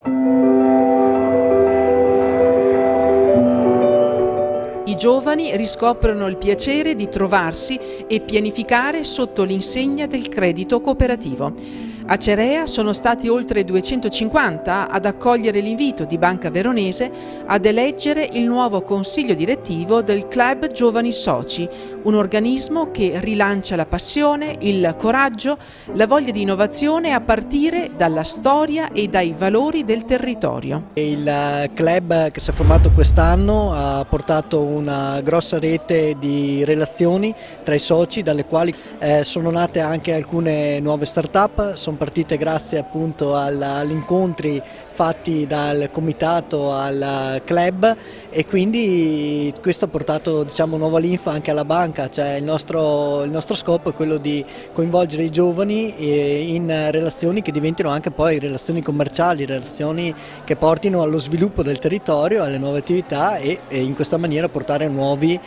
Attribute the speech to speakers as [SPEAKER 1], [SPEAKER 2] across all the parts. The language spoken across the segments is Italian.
[SPEAKER 1] I giovani riscoprono il piacere di trovarsi e pianificare sotto l'insegna del credito cooperativo. A Cerea sono stati oltre 250 ad accogliere l'invito di Banca Veronese ad eleggere il nuovo consiglio direttivo del Club Giovani Soci, un organismo che rilancia la passione, il coraggio, la voglia di innovazione a partire dalla storia e dai valori del territorio.
[SPEAKER 2] Il club che si è formato quest'anno ha portato una grossa rete di relazioni tra i soci, dalle quali sono nate anche alcune nuove start-up, sono partite grazie appunto agli incontri fatti dal comitato al club, e quindi questo ha portato, diciamo, nuova linfa anche alla banca. Cioè il nostro scopo è quello di coinvolgere i giovani in relazioni che diventino anche poi relazioni commerciali, relazioni che portino allo sviluppo del territorio, alle nuove attività, e in questa maniera portare nuovi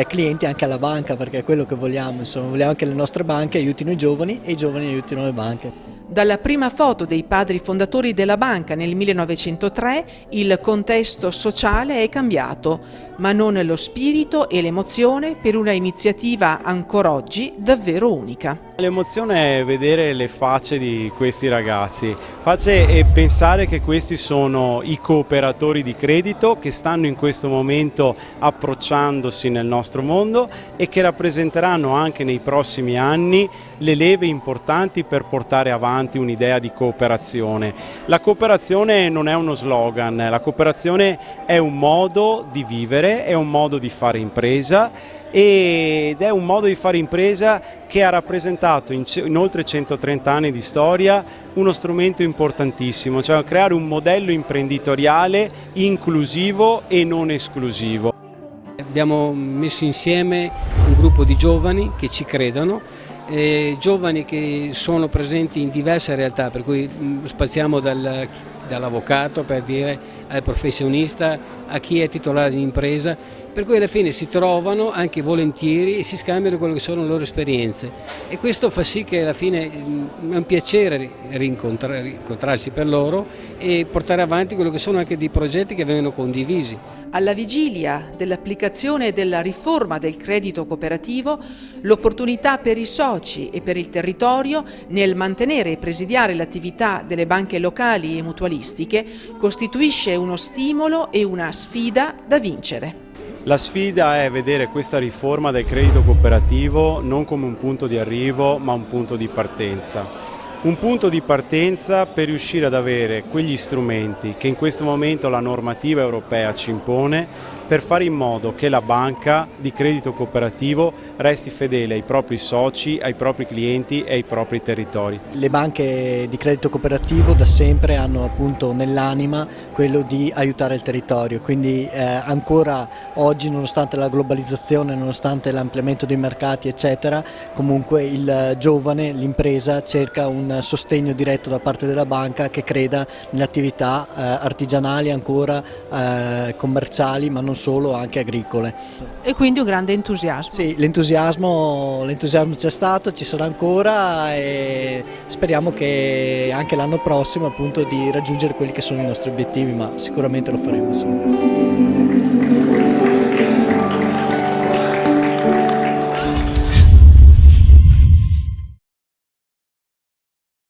[SPEAKER 2] clienti anche alla banca, perché è quello che vogliamo, insomma, vogliamo che le nostre banche aiutino i giovani e i giovani aiutino le banche.
[SPEAKER 1] Dalla prima foto dei padri fondatori della banca nel 1903 il contesto sociale è cambiato, ma non lo spirito e l'emozione per una iniziativa ancora oggi davvero unica.
[SPEAKER 3] L'emozione è vedere le facce di questi ragazzi, e pensare che questi sono i cooperatori di credito che stanno in questo momento approcciandosi nel nostro mondo e che rappresenteranno anche nei prossimi anni le leve importanti per portare avanti un'idea di cooperazione. La cooperazione non è uno slogan, la cooperazione è un modo di vivere, è un modo di fare impresa, ed è un modo di fare impresa che ha rappresentato in oltre 130 anni di storia uno strumento importantissimo, cioè creare un modello imprenditoriale inclusivo e non esclusivo.
[SPEAKER 4] Abbiamo messo insieme un gruppo di giovani che ci credono, giovani che sono presenti in diverse realtà, per cui spaziamo dall'avvocato, per dire, al professionista, a chi è titolare di impresa, per cui alla fine si trovano anche volentieri e si scambiano quello che sono le loro esperienze, e questo fa sì che alla fine è un piacere rincontrarsi per loro e portare avanti quello che sono anche dei progetti che vengono condivisi.
[SPEAKER 1] Alla vigilia dell'applicazione della riforma del credito cooperativo, l'opportunità per i soci e per il territorio nel mantenere e presidiare l'attività delle banche locali e mutualistiche costituisce uno stimolo e una sfida da vincere.
[SPEAKER 3] La sfida è vedere questa riforma del credito cooperativo non come un punto di arrivo, ma un punto di partenza. Un punto di partenza per riuscire ad avere quegli strumenti che in questo momento la normativa europea ci impone, per fare in modo che la banca di credito cooperativo resti fedele ai propri soci, ai propri clienti e ai propri territori.
[SPEAKER 2] Le banche di credito cooperativo da sempre hanno appunto nell'anima quello di aiutare il territorio, quindi ancora oggi, nonostante la globalizzazione, nonostante l'ampliamento dei mercati eccetera, comunque il giovane, l'impresa cerca un sostegno diretto da parte della banca che creda nelle attività artigianali, ancora commerciali, ma non solo, anche agricole.
[SPEAKER 1] E quindi un grande entusiasmo.
[SPEAKER 2] Sì, l'entusiasmo c'è stato, ci sarà ancora, e speriamo che anche l'anno prossimo appunto di raggiungere quelli che sono i nostri obiettivi, ma sicuramente lo faremo. Sì.